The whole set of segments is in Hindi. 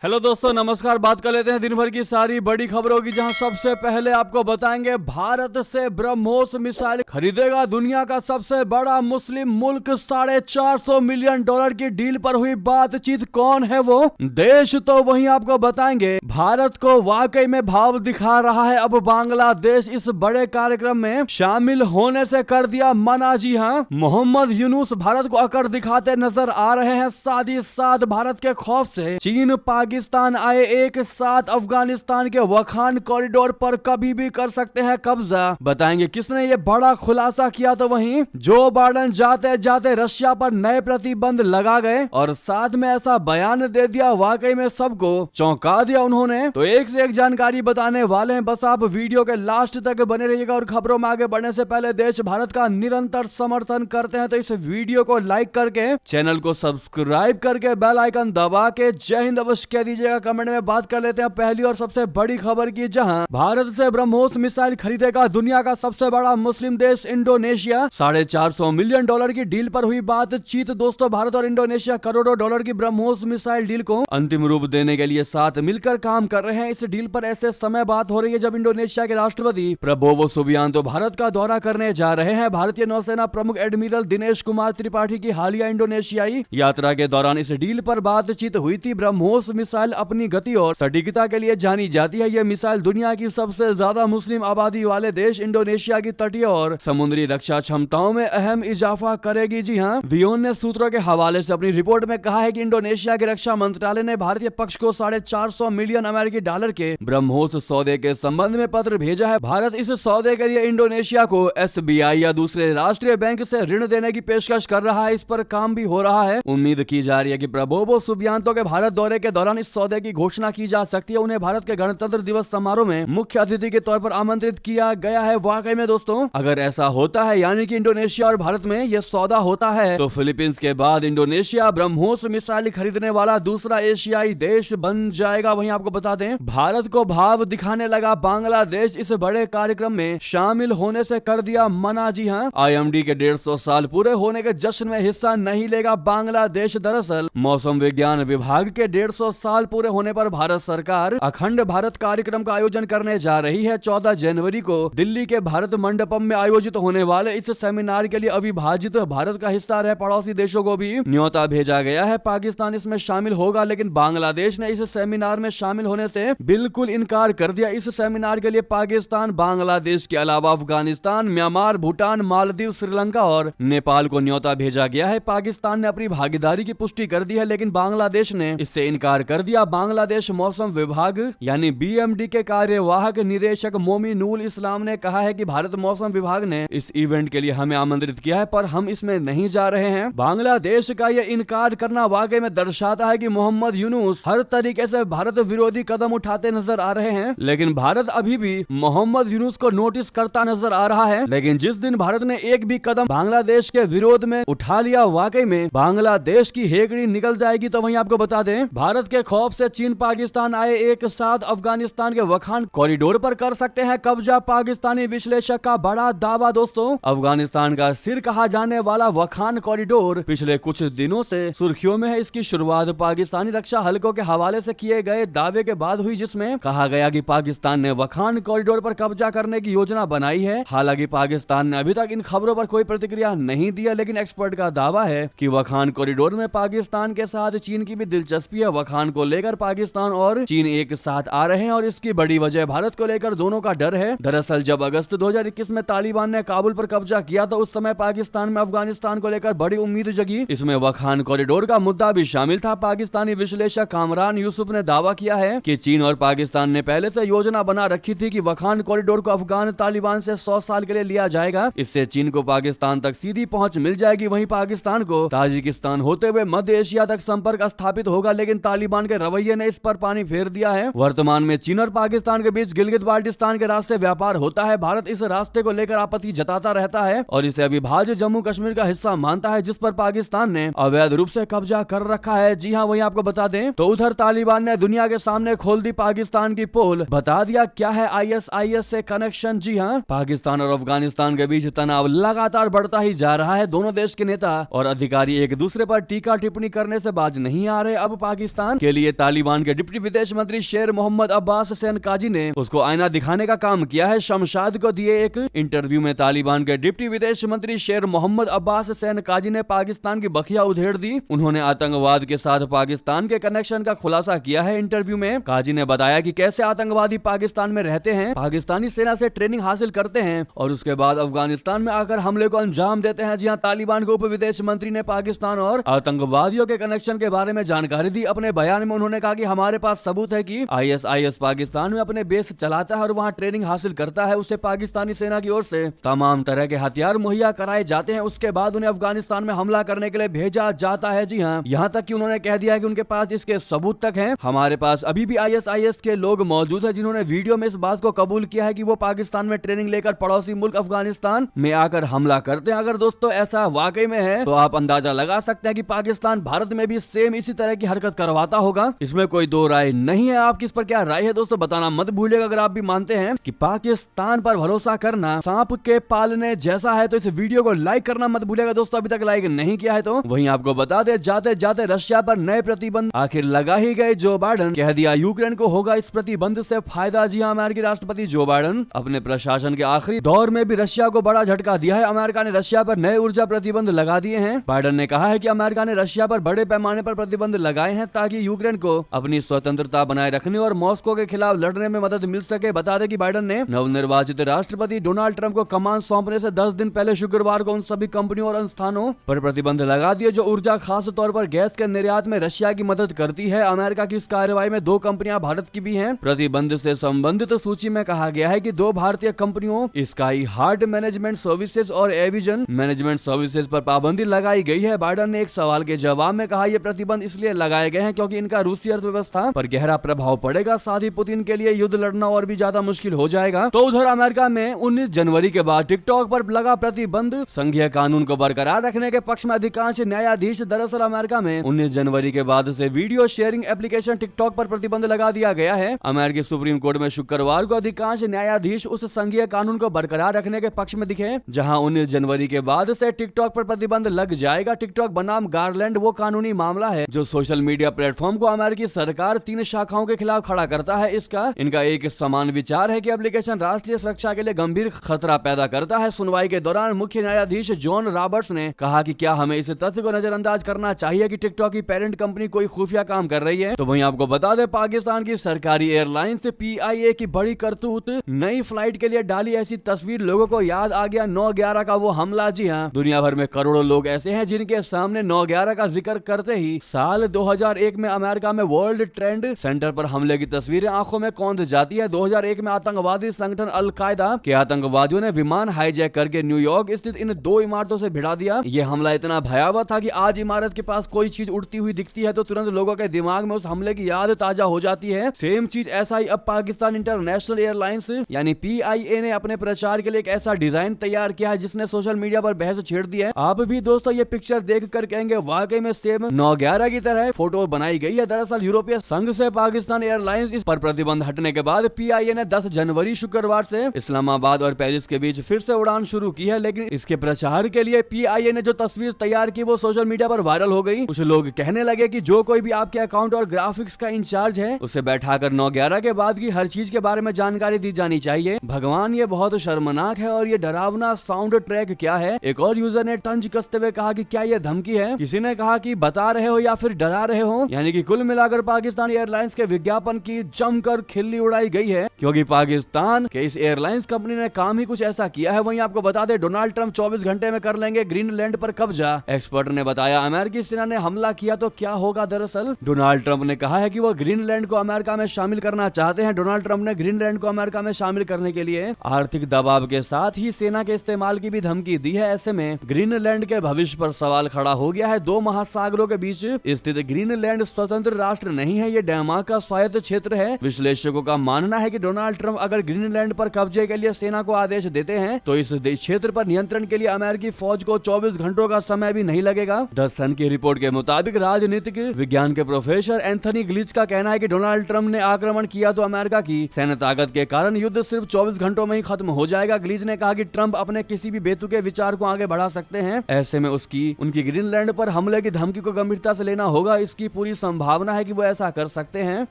हेलो दोस्तों, नमस्कार। बात कर लेते हैं दिन भर की सारी बड़ी खबरों की, जहां सबसे पहले आपको बताएंगे भारत से ब्रह्मोस मिसाइल खरीदेगा दुनिया का सबसे बड़ा मुस्लिम मुल्क। $450 मिलियन की डील पर हुई बातचीत। कौन है वो देश, तो वहीं आपको बताएंगे। भारत को वाकई में भाव दिखा रहा है अब बांग्लादेश, इस बड़े कार्यक्रम में शामिल होने से कर दिया मना। जी हाँ, मोहम्मद यूनुस भारत को अकड़ दिखाते नजर आ रहे हैं। साथ ही साथ भारत के खौफ से चीन पाकिस्तान आए एक साथ अफगानिस्तान के वखान कॉरिडोर पर कभी भी कर सकते हैं कब्जा। बताएंगे किसने ये बड़ा खुलासा किया। तो वहीं जो बाइडेन जाते जाते रशिया पर नए प्रतिबंध लगा गए और साथ में ऐसा बयान दे दिया, वाकई में सबको चौंका दिया उन्होंने। तो एक से एक जानकारी बताने वाले हैं, बस आप वीडियो के लास्ट तक बने रहिएगा। और खबरों में आगे बढ़ने से पहले देश भारत का निरंतर समर्थन करते हैं तो इस वीडियो को लाइक करके, चैनल को सब्सक्राइब करके, बेल आइकन दबा के जय हिंद अवश्य कह दीजिएगा कमेंट में। बात कर लेते हैं पहली और सबसे बड़ी खबर की, जहां भारत से ब्रह्मोस मिसाइल खरीदेगा दुनिया का सबसे बड़ा मुस्लिम देश इंडोनेशिया। $450 मिलियन की डील पर हुई बातचीत। दोस्तों, भारत और इंडोनेशिया करोड़ों डॉलर की ब्रह्मोस मिसाइल डील को अंतिम रूप देने के लिए साथ मिलकर काम कर रहे हैं। इस डील पर ऐसे समय बात हो रही है जब इंडोनेशिया के राष्ट्रपति प्रबोवो सुबियांतो भारत का दौरा करने जा रहे हैं। भारतीय नौसेना प्रमुख एडमिरल दिनेश कुमार त्रिपाठी की हालिया इंडोनेशियाई यात्रा के दौरान इस डील पर बातचीत हुई थी। ब्रह्मोस मिसाइल अपनी गति और सटीकता के लिए जानी जाती है। यह मिसाइल दुनिया की सबसे ज्यादा मुस्लिम आबादी वाले देश इंडोनेशिया की तटीय और समुद्री रक्षा क्षमताओं में अहम इजाफा करेगी। जी हाँ, वियोन ने सूत्रों के हवाले से अपनी रिपोर्ट में कहा है कि इंडोनेशिया के रक्षा मंत्रालय ने भारतीय पक्ष को $450 मिलियन के ब्रह्मोस सौदे के संबंध में पत्र भेजा है। भारत इस सौदे के लिए इंडोनेशिया को SBI या दूसरे राष्ट्रीय बैंक से ऋण देने की पेशकश कर रहा है। इस पर काम भी हो रहा है। उम्मीद की जा रही है कि प्रबोवो सुबियांतो के भारत दौरे के दौरान इस सौदे की घोषणा की जा सकती है। उन्हें भारत के गणतंत्र दिवस समारोह में मुख्य अतिथि के तौर पर आमंत्रित किया गया है। वाकई में दोस्तों, अगर ऐसा होता है, यानी कि इंडोनेशिया और भारत में यह सौदा होता है, तो फिलीपींस के बाद इंडोनेशिया ब्रह्मोस मिसाइल खरीदने वाला दूसरा एशियाई देश बन जाएगा। वहीं आपको बता दें, भारत को भाव दिखाने लगा बांग्लादेश, इस बड़े कार्यक्रम में शामिल होने से कर दिया मना। जी हाँ, IMD के 150 साल पूरे होने के जश्न में हिस्सा नहीं लेगा बांग्लादेश। दरअसल मौसम विज्ञान विभाग के 150 साल पूरे होने पर भारत सरकार अखंड भारत कार्यक्रम का आयोजन करने जा रही है। 14 जनवरी को दिल्ली के भारत मंडपम में आयोजित होने वाले इस सेमिनार के लिए अविभाजित भारत का हिस्सा रहे पड़ोसी देशों को भी न्योता भेजा गया है। पाकिस्तान इसमें शामिल होगा, लेकिन बांग्लादेश ने इस सेमिनार में शामिल होने से बिल्कुल इनकार कर दिया। इस सेमिनार के लिए पाकिस्तान, बांग्लादेश के अलावा अफगानिस्तान, म्यांमार, भूटान, मालदीव, श्रीलंका और नेपाल को न्योता भेजा गया है। पाकिस्तान ने अपनी भागीदारी की पुष्टि कर दी है, लेकिन बांग्लादेश ने इससे इनकार कर दिया। बांग्लादेश मौसम विभाग यानी BMD के कार्यवाहक निदेशक मोमिनुल इस्लाम ने कहा है कि भारत मौसम विभाग ने इस इवेंट के लिए हमें आमंत्रित किया है, पर हम इसमें नहीं जा रहे हैं। बांग्लादेश का यह इनकार करना वाकई में दर्शाता है कि मोहम्मद यूनुस हर तरीके से भारत विरोधी कदम उठाते नजर आ रहे हैं, लेकिन भारत अभी भी मोहम्मद यूनुस को नोटिस करता नजर आ रहा है। लेकिन जिस दिन भारत ने एक भी कदम बांग्लादेश के विरोध में उठा लिया, वाकई में बांग्लादेश की हेकड़ी निकल जाएगी। तो वहीं आपको बता दें, भारत के खौफ से चीन पाकिस्तान आए एक साथ अफगानिस्तान के वखान कॉरिडोर पर कर सकते हैं कब्जा। पाकिस्तानी विश्लेषक का बड़ा दावा। दोस्तों, अफगानिस्तान का सिर कहा जाने वाला वखान कॉरिडोर पिछले कुछ दिनों से सुर्खियों में है। इसकी शुरुआत पाकिस्तानी रक्षा हलकों के हवाले से किए गए दावे के बाद हुई, जिसमें कहा गया कि पाकिस्तान ने वखान कॉरिडोर पर कब्जा करने की योजना बनाई है। हालांकि पाकिस्तान ने अभी तक इन खबरों पर कोई प्रतिक्रिया नहीं दिया, लेकिन एक्सपर्ट का दावा है कि वखान कॉरिडोर में पाकिस्तान के साथ चीन की भी दिलचस्पी है। वखान को लेकर पाकिस्तान और चीन एक साथ आ रहे हैं और इसकी बड़ी वजह भारत को लेकर दोनों का डर है। दरअसल जब अगस्त 2021 में तालिबान ने काबुल पर कब्जा किया तो उस समय पाकिस्तान में अफगानिस्तान को लेकर बड़ी उम्मीद जगी। इसमें वखान कॉरिडोर का मुद्दा भी शामिल था। पाकिस्तानी विश्लेषक कामरान यूसुफ ने दावा किया है कि चीन और पाकिस्तान ने पहले से योजना बना रखी थी कि वखान कॉरिडोर को अफगान तालिबान से 100 साल के लिए लिया जाएगा। इससे चीन को पाकिस्तान तक सीधी पहुंच मिल जाएगी, वहीं पाकिस्तान को ताजिकिस्तान होते हुए मध्य एशिया तक संपर्क स्थापित होगा। लेकिन तालिबान के रवैये ने इस पर पानी फेर दिया है। वर्तमान में चीन और पाकिस्तान के बीच गिलगित बाल्टिस्तान के रास्ते व्यापार होता है। भारत इस रास्ते को लेकर आपत्ति जताता रहता है और इसे अविभाज्य जम्मू कश्मीर का हिस्सा मानता है, जिस पर पाकिस्तान ने अवैध रूप से कब्जा कर रखा है। जी हाँ, वहीं आपको बता दें तो उधर तालिबान ने दुनिया के सामने खोल दी पाकिस्तान की पोल, बता दिया क्या है ISIS से कनेक्शन। जी हाँ, पाकिस्तान और अफगानिस्तान के बीच तनाव लगातार बढ़ता ही जा रहा है। दोनों देश के नेता और अधिकारी एक दूसरे पर टीका टिप्पणी करने से बाज नहीं आ रहे। अब पाकिस्तान के इसके लिए तालिबान के डिप्टी विदेश मंत्री शेर मोहम्मद अब्बास सेन काजी ने उसको आईना दिखाने का काम किया है। शमशाद को दिए एक इंटरव्यू में तालिबान के डिप्टी विदेश मंत्री शेर मोहम्मद अब्बास सेन काजी ने पाकिस्तान की बखिया उधेड़ दी। उन्होंने आतंकवाद के साथ पाकिस्तान के कनेक्शन का खुलासा किया है। इंटरव्यू में काजी ने बताया कि कैसे आतंकवादी पाकिस्तान में रहते हैं, पाकिस्तानी सेना से ट्रेनिंग हासिल करते हैं और उसके बाद अफगानिस्तान में आकर हमले को अंजाम देते हैं। जी हां, तालिबान के उप विदेश मंत्री ने पाकिस्तान और आतंकवादियों के कनेक्शन के बारे में जानकारी दी। अपने बयान में उन्होंने कहा कि हमारे पास सबूत है कि ISIS पाकिस्तान में अपने बेस चलाता है और वहां ट्रेनिंग हासिल करता है। उसे पाकिस्तानी सेना की ओर से तमाम तरह के हथियार मुहैया कराए जाते हैं। उसके बाद उन्हें अफगानिस्तान में हमला करने के लिए भेजा जाता है। जी हाँ, यहाँ तक कि उन्होंने कह दिया है कि उनके पास इसके सबूत तक हैं। हमारे पास अभी भी ISIS के लोग मौजूद हैं जिन्होंने वीडियो में इस बात को कबूल किया है कि वो पाकिस्तान में ट्रेनिंग लेकर पड़ोसी मुल्क अफगानिस्तान में आकर हमला करते हैं। अगर दोस्तों ऐसा वाकई में है तो आप अंदाजा लगा सकते हैं कि पाकिस्तान भारत में भी सेम इसी तरह की हरकत करवाता होगा। इसमें कोई दो राय नहीं है। आपकी इस पर क्या राय है दोस्तों, बताना मत भूलिएगा। अगर आप भी मानते हैं कि पाकिस्तान पर भरोसा करना सांप के पालने जैसा है तो इस वीडियो को लाइक करना मत भूलिएगा दोस्तों। अभी तक लाइक नहीं किया है तो वहीं आपको बता दे, जाते जाते रशिया पर नए प्रतिबंध आखिर लगा ही गए। जो बाइडन कह दिया यूक्रेन को होगा इस प्रतिबंध से फायदा। जी हां, अमेरिकी राष्ट्रपति जो बाइडन अपने प्रशासन के आखिरी दौर में भी रशिया को बड़ा झटका दिया है। अमेरिका ने रशिया पर नए ऊर्जा प्रतिबंध लगा दिए हैं। बाइडन ने कहा है कि अमेरिका ने रशिया पर बड़े पैमाने पर प्रतिबंध लगाए हैं ताकि यूक्रेन को अपनी स्वतंत्रता बनाए रखने और मॉस्को के खिलाफ लड़ने में मदद मिल सके। बता दें कि बाइडन ने नवनिर्वाचित राष्ट्रपति डोनाल्ड ट्रंप को कमान सौंपने से 10 दिन पहले शुक्रवार को उन सभी कंपनियों और संस्थानों पर प्रतिबंध लगा दिए जो ऊर्जा खास तौर पर गैस के निर्यात में रशिया की मदद करती है। अमेरिका की इस कार्रवाई में 2 कंपनियां भारत की भी हैं। प्रतिबंध से संबंधित सूची में कहा गया है कि 2 भारतीय कंपनियों स्काई हार्ट मैनेजमेंट सर्विसेज और एविजन मैनेजमेंट सर्विसेज पर पाबंदी लगाई गई है। बाइडन ने एक सवाल के जवाब में कहा, ये प्रतिबंध इसलिए लगाए गए हैं क्योंकि इनका रूसी अर्थव्यवस्था पर गहरा प्रभाव पड़ेगा। साथ ही पुतिन के लिए युद्ध लड़ना और भी ज्यादा मुश्किल हो जाएगा। तो उधर अमेरिका में 19 जनवरी के बाद टिकटॉक पर लगा प्रतिबंध संघीय कानून को बरकरार रखने के पक्ष में अधिकांश न्यायाधीश। दरअसल अमेरिका में 19 जनवरी के बाद से वीडियो शेयरिंग एप्लीकेशन टिकटॉक पर प्रतिबंध लगा दिया गया है। अमेरिकी सुप्रीम कोर्ट में शुक्रवार को अधिकांश न्यायाधीश उस संघीय कानून को बरकरार रखने के पक्ष में दिखे जहां 19 जनवरी के बाद से टिकटॉक पर प्रतिबंध लग जाएगा। टिकटॉक बनाम गारलैंड वो कानूनी मामला है जो सोशल मीडिया प्लेटफॉर्म को अमेरिकी सरकार 3 शाखाओं के खिलाफ खड़ा करता है। इनका एक समान विचार है कि एप्लीकेशन राष्ट्रीय सुरक्षा के लिए गंभीर खतरा पैदा करता है। सुनवाई के दौरान मुख्य न्यायाधीश जॉन रॉबर्ट्स ने कहा कि क्या हमें इस तथ्य को नजरअंदाज करना चाहिए कि टिकटॉक की पेरेंट कंपनी कोई खुफिया काम कर रही है। तो वहीं आपको बता दें, पाकिस्तान की सरकारी एयरलाइंस PIA की बड़ी करतूत, नई फ्लाइट के लिए डाली ऐसी तस्वीर11 को याद आ गया 9/11 का वो हमला। जी हाँ, दुनिया भर में करोड़ों लोग ऐसे हैं जिनके सामने 9/11 का जिक्र करते ही साल 2001 में अमेरिका में वर्ल्ड ट्रेड सेंटर पर हमले की तस्वीरें आंखों में कौंध जाती है। 2001 में आतंकवादी संगठन अल-कायदा के आतंकवादियों ने विमान हाईजैक करके न्यूयॉर्क स्थित इन 2 इमारतों से भिड़ा दिया। यह हमला इतना भयावह था कि आज इमारत के पास कोई चीज उड़ती हुई दिखती है तो तुरंत लोगों के दिमाग में उस हमले की याद ताजा हो जाती है। सेम चीज ऐसा ही अब पाकिस्तान इंटरनेशनल एयरलाइंस यानी PIA ने अपने प्रचार के लिए एक ऐसा डिजाइन तैयार किया है जिसने सोशल मीडिया पर बहस छेड़ दी है। आप भी दोस्तों ये पिक्चर देख कर कहेंगे वाकई में सेम 9/11 की तरह फोटो बनाई गई है। दरअसल यूरोपीय संघ से पाकिस्तान एयरलाइंस इस पर प्रतिबंध हटने के बाद PIA ने 10 जनवरी शुक्रवार से इस्लामाबाद और पेरिस के बीच फिर से उड़ान शुरू की है। लेकिन इसके प्रचार के लिए PIA ने जो तस्वीर तैयार की वो सोशल मीडिया पर वायरल हो गई। कुछ लोग कहने लगे कि जो कोई भी आपके अकाउंट और ग्राफिक्स का इंचार्ज है उसे बैठाकर 9/11 के बाद की हर चीज के बारे में जानकारी दी जानी चाहिए। भगवान, ये बहुत शर्मनाक है और ये डरावना साउंड ट्रैक क्या है। एक और यूजर ने तंज कसते हुए कहा कि क्या ये धमकी है। किसी ने कहा कि बता रहे हो या फिर डरा रहे हो। यानी कि कुल मिलाकर पाकिस्तान एयरलाइंस के विज्ञापन की जमकर खिल्ली उड़ाई गई है क्योंकि पाकिस्तान के इस एयरलाइंस कंपनी ने काम ही कुछ ऐसा किया है। वहीं आपको बता दें, डोनाल्ड ट्रंप 24 घंटे में कर लेंगे ग्रीनलैंड पर कब्जा। एक्सपर्ट ने बताया अमेरिकी सेना ने हमला किया तो क्या होगा। दरअसल डोनाल्ड ट्रंप ने कहा है कि वो ग्रीनलैंड को अमेरिका में शामिल करना चाहते हैं। डोनाल्ड ट्रंप ने ग्रीनलैंड को अमेरिका में शामिल करने के लिए आर्थिक दबाव के साथ ही सेना के इस्तेमाल की भी धमकी दी है। ऐसे में ग्रीनलैंड के भविष्य पर सवाल खड़ा हो गया है। 2 महासागरों के बीच स्थित ग्रीनलैंड स्वतंत्र राष्ट्र नहीं है, ये डेनमार्क का स्वायत्त क्षेत्र है। विश्लेषकों का मानना है कि डोनाल्ड ट्रंप अगर ग्रीनलैंड पर कब्जे के लिए सेना को आदेश देते हैं तो इस क्षेत्र पर नियंत्रण के लिए अमेरिकी फौज को 24 घंटों का समय भी नहीं लगेगा। द सन की रिपोर्ट के मुताबिक राजनीतिक विज्ञान के प्रोफेसर एंथनी ग्लिच का कहना है कि डोनाल्ड ट्रंप ने आक्रमण किया तो अमेरिका की सैन्य ताकत के कारण युद्ध सिर्फ 24 घंटों में ही खत्म हो जाएगा। ग्लिच ने कहा कि ट्रंप अपने किसी भी बेतुके विचार को आगे बढ़ा सकते हैं। ऐसे में उनकी ग्रीनलैंड पर हमले की धमकी को गंभीरता से लेना होगा। इसकी पूरी संभावना संभावना है कि वो ऐसा कर सकते हैं।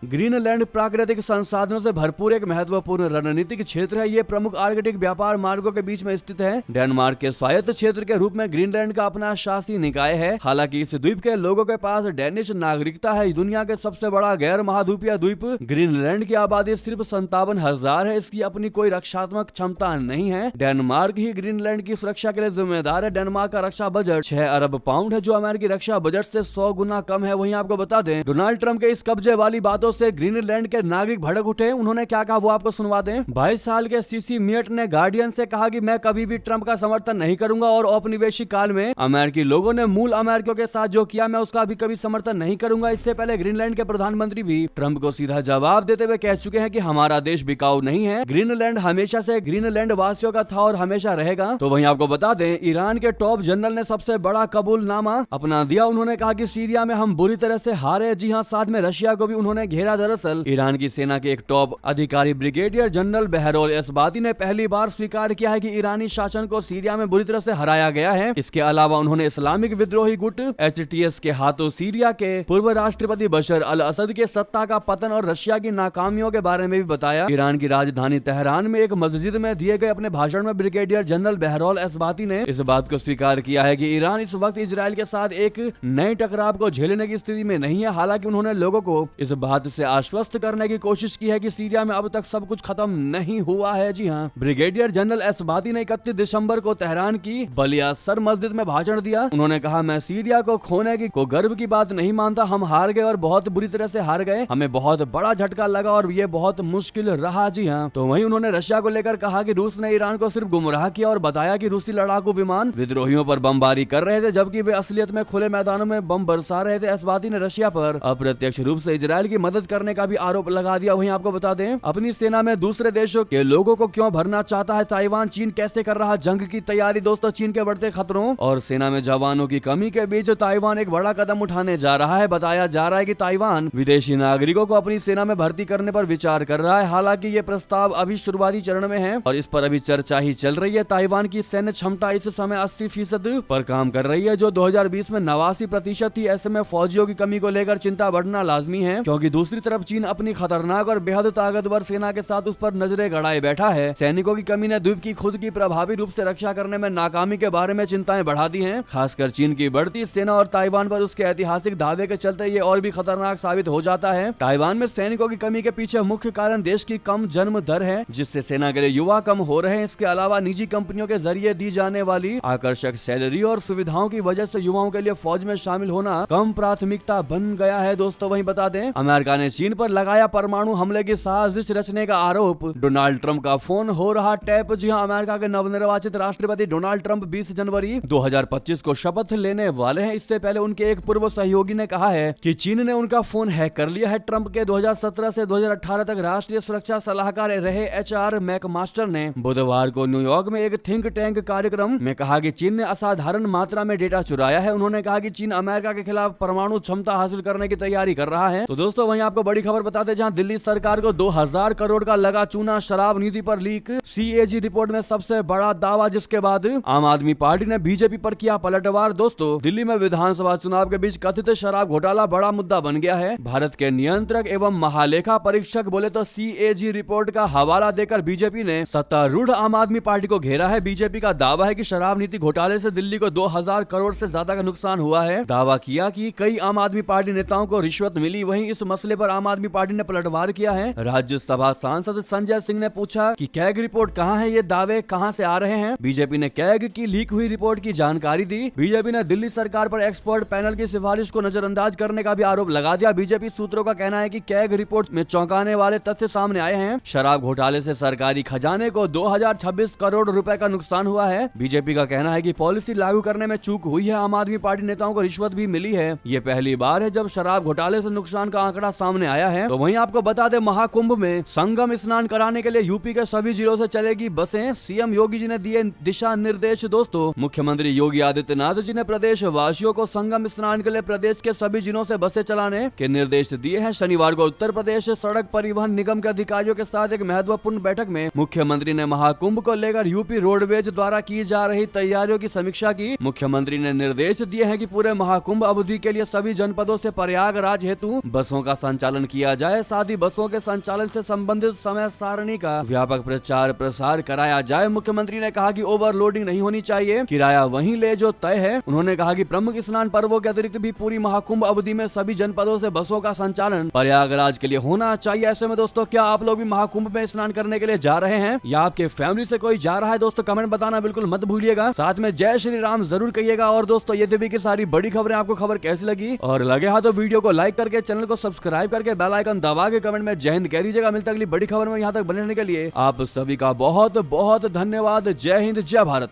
ग्रीनलैंड प्राकृतिक संसाधनों से भरपूर एक महत्वपूर्ण रणनीतिक क्षेत्र है। ये प्रमुख आर्कटिक व्यापार मार्गों के बीच में स्थित है। डेनमार्क के स्वायत्त क्षेत्र के रूप में ग्रीनलैंड का अपना शासी निकाय है। हालांकि इस द्वीप के लोगों के पास डेनिश नागरिकता है। दुनिया के सबसे बड़ा गैर महाद्वीपीय द्वीप ग्रीनलैंड की आबादी सिर्फ 57,000 है। इसकी अपनी कोई रक्षात्मक क्षमता नहीं है। डेनमार्क ही ग्रीनलैंड की सुरक्षा के लिए जिम्मेदार है। डेनमार्क का रक्षा बजट 6 अरब पाउंड है, जो अमेरिकी रक्षा बजट से 100 गुना कम है। वहीं आपको बता दें, डोनाल्ड ट्रंप के इस कब्जे वाली बातों से ग्रीनलैंड के नागरिक भड़क उठे। उन्होंने क्या कहा वो आपको सुनवा दें। 22 साल के सीसी मियट ने गार्डियन से कहा कि मैं कभी भी ट्रंप का समर्थन नहीं करूंगा और औपनिवेशिक काल में अमेरिकी लोगों ने मूल अमेरिकियों के साथ जो किया मैं उसका भी कभी समर्थन नहीं करूंगा। इससे पहले ग्रीनलैंड के प्रधानमंत्री भी ट्रंप को सीधा जवाब देते हुए कह चुके हैं कि हमारा देश बिकाऊ नहीं है। ग्रीनलैंड हमेशा से ग्रीनलैंड वासियों का था और हमेशा रहेगा। तो वहीं आपको बता दें, ईरान के टॉप जनरल ने सबसे बड़ा कबूलनामा अपना दिया। उन्होंने कहा कि सीरिया में हम बुरी तरह से हारे। जी हां, साथ में रशिया को भी उन्होंने घेरा। दरअसल ईरान की सेना के एक टॉप अधिकारी ब्रिगेडियर जनरल बहरौल एसबाती ने पहली बार स्वीकार किया है कि ईरानी शासन को सीरिया में बुरी तरह से हराया गया है। इसके अलावा उन्होंने इस्लामिक विद्रोही गुट HTS के हाथों सीरिया के पूर्व राष्ट्रपति बशर अल असद के सत्ता का पतन और रशिया की नाकामियों के बारे में भी बताया। ईरान की राजधानी तेहरान में एक मस्जिद में दिए गए अपने भाषण में ब्रिगेडियर जनरल बहरौल एसबाती ने इस बात को स्वीकार किया है कि ईरान इस वक्त इजराइल के साथ एक नए टकराव को झेलने की स्थिति में नहीं है। हालांकि उन्होंने लोगों को इस बात से आश्वस्त करने की कोशिश की है कि सीरिया में अब तक सब कुछ खत्म नहीं हुआ है। जी हाँ, ब्रिगेडियर जनरल एसबाती ने 31 दिसंबर को तेहरान की बलियासर मस्जिद में भाषण दिया। उन्होंने कहा, मैं सीरिया को खोने की को गर्व की बात नहीं मानता। हम हार गए और बहुत बुरी तरह से हार गए। हमें बहुत बड़ा झटका लगा और ये बहुत मुश्किल रहा। जी हाँ, तो वहीं उन्होंने रशिया को लेकर कहा कि रूस ने ईरान को सिर्फ गुमराह किया और बताया कि रूसी लड़ाकू विमान विद्रोहियों पर बमबारी कर रहे थे, जबकि वे असलियत में खुले मैदानों में बम बरसा रहे थे। एसबाती ने रशिया पर अप्रत्यक्ष रूप से इजराइल की मदद करने का भी आरोप लगा दिया। वहीं आपको बता दें, अपनी सेना में दूसरे देशों के लोगों को क्यों भरना चाहता है ताइवान, चीन कैसे कर रहा जंग की तैयारी। दोस्तों, चीन के बढ़ते खतरों और सेना में जवानों की कमी के बीच ताइवान एक बड़ा कदम उठाने जा रहा है। बताया जा रहा है कि ताइवान विदेशी नागरिकों को अपनी सेना में भर्ती करने पर विचार कर रहा है। हालांकि ये प्रस्ताव अभी शुरुआती चरण में है और इस पर अभी चर्चा ही चल रही है। ताइवान की सैन्य क्षमता इस समय 80% पर काम कर रही है, जो 2020 में 89% थी। ऐसे में फौजियों की कमी को लेकर चिंता बढ़ना लाजमी है, क्योंकि दूसरी तरफ चीन अपनी खतरनाक और बेहद ताकतवर सेना के साथ उस पर नजरें गड़ाए बैठा है। सैनिकों की कमी ने द्वीप की खुद की प्रभावी रूप से रक्षा करने में नाकामी के बारे में चिंताएं बढ़ा दी हैं। खासकर चीन की बढ़ती सेना और ताइवान पर उसके ऐतिहासिक दावे के चलते ये और भी खतरनाक साबित हो जाता है। ताइवान में सैनिकों की कमी के पीछे मुख्य कारण देश की कम जन्म दर है, जिससे सेना के लिए युवा कम हो रहे हैं। इसके अलावा निजी कंपनियों के जरिए दी जाने वाली आकर्षक सैलरी और सुविधाओं की वजह से युवाओं के लिए फौज में शामिल होना कम प्राथमिकता बन गया है। दोस्तों, वहीं बता दें, अमेरिका ने चीन पर लगाया परमाणु हमले की साजिश रचने का आरोप। डोनाल्ड ट्रंप का फोन हो रहा टैप। जी हां, अमेरिका के नवनिर्वाचित राष्ट्रपति डोनाल्ड ट्रंप 20 जनवरी 2025 को शपथ लेने वाले हैं। इससे पहले उनके एक पूर्व सहयोगी ने कहा है कि चीन ने उनका फोन हैक कर लिया है। ट्रंप के 2017 से 2018 तक राष्ट्रीय सुरक्षा सलाहकार रहे HR मैकमास्टर ने बुधवार को न्यूयॉर्क में एक थिंक टैंक कार्यक्रम में कहा कि चीन ने असाधारण मात्रा में डेटा चुराया है। उन्होंने कहा कि चीन अमेरिका के खिलाफ परमाणु क्षमता हासिल करने की तैयारी कर रहा है। तो दोस्तों, वहीं आपको बड़ी खबर बताते, जहां दिल्ली सरकार को 2000 करोड़ का लगा चूना शराब नीति पर लीक। CAG रिपोर्ट में सबसे बड़ा दावा, जिसके बाद आम आदमी पार्टी ने बीजेपी पर किया पलटवार। दोस्तों, दिल्ली में विधानसभा चुनाव के बीच कथित शराब घोटाला बड़ा मुद्दा बन गया है। भारत के नियंत्रक एवं महालेखा परीक्षक बोले तो CAG रिपोर्ट का हवाला देकर बीजेपी ने सत्तारूढ़ आम आदमी पार्टी को घेरा है। बीजेपी का दावा है कि शराब नीति घोटाले से दिल्ली को 2000 करोड़ से ज्यादा का नुकसान हुआ है। दावा किया कि कई आम आदमी पार्टी नेताओं को रिश्वत मिली। वहीं इस मसले पर आम आदमी पार्टी ने पलटवार किया है। राज्यसभा सांसद संजय सिंह ने पूछा कि कैग रिपोर्ट कहां है, ये दावे कहां से आ रहे हैं। बीजेपी ने कैग की लीक हुई रिपोर्ट की जानकारी दी। बीजेपी ने दिल्ली सरकार पर एक्सपर्ट पैनल की सिफारिश को नजरअंदाज करने का भी आरोप लगा दिया। बीजेपी सूत्रों का कहना है कि कैग रिपोर्ट में चौंकाने वाले तथ्य सामने आए हैं। शराब घोटाले से सरकारी खजाने को 2026 करोड़ रुपए का नुकसान हुआ है। बीजेपी का कहना है कि पॉलिसी लागू करने में चूक हुई है। आम आदमी पार्टी नेताओं को रिश्वत भी मिली है। ये पहली बार है जब शराब घोटाले से नुकसान का आंकड़ा सामने आया है। तो वहीं आपको बता दें, महाकुंभ में संगम स्नान कराने के लिए यूपी के सभी जिलों से चलेगी बसें। सीएम योगी जी ने दिए दिशा निर्देश। दोस्तों, मुख्यमंत्री योगी आदित्यनाथ जी ने प्रदेश वासियों को संगम स्नान के लिए प्रदेश के सभी जिलों से बसें चलाने के निर्देश दिए हैं। शनिवार को उत्तर प्रदेश सड़क परिवहन निगम के अधिकारियों के साथ एक महत्वपूर्ण बैठक में मुख्यमंत्री ने महाकुंभ को लेकर यूपी रोडवेज द्वारा की जा रही तैयारियों की समीक्षा की। मुख्यमंत्री ने निर्देश दिए हैं कि पूरे महाकुंभ अवधि के लिए सभी जनपदों से प्रयागराज हेतु बसों का संचालन किया जाए। साथ ही बसों के संचालन से संबंधित समय सारणी का व्यापक प्रचार प्रसार कराया जाए। मुख्यमंत्री ने कहा कि ओवरलोडिंग नहीं होनी चाहिए, किराया वहीं ले जो तय है। उन्होंने कहा कि प्रमुख स्नान पर्वों के अतिरिक्त भी पूरी महाकुंभ अवधि में सभी जनपदों से बसों का संचालन प्रयागराज के लिए होना चाहिए। ऐसे में दोस्तों क्या आप लोग भी महाकुंभ में स्नान करने के लिए जा रहे हैं या आपके फैमिली से कोई जा रहा है? दोस्तों कमेंट बताना बिल्कुल मत भूलिएगा। साथ में जय श्री राम जरूर कहिएगा। और दोस्तों ये थी की सारी बड़ी खबरें। आपको खबर कैसी लगी और लगे हाथ तो वीडियो को लाइक करके चैनल को सब्सक्राइब करके बेल आइकन दबा के कमेंट में जय हिंद कह दीजिएगा। मिलता अगली बड़ी खबर में यहाँ तक बने रहने के लिए आप सभी का बहुत बहुत धन्यवाद। जय हिंद, जय भारत।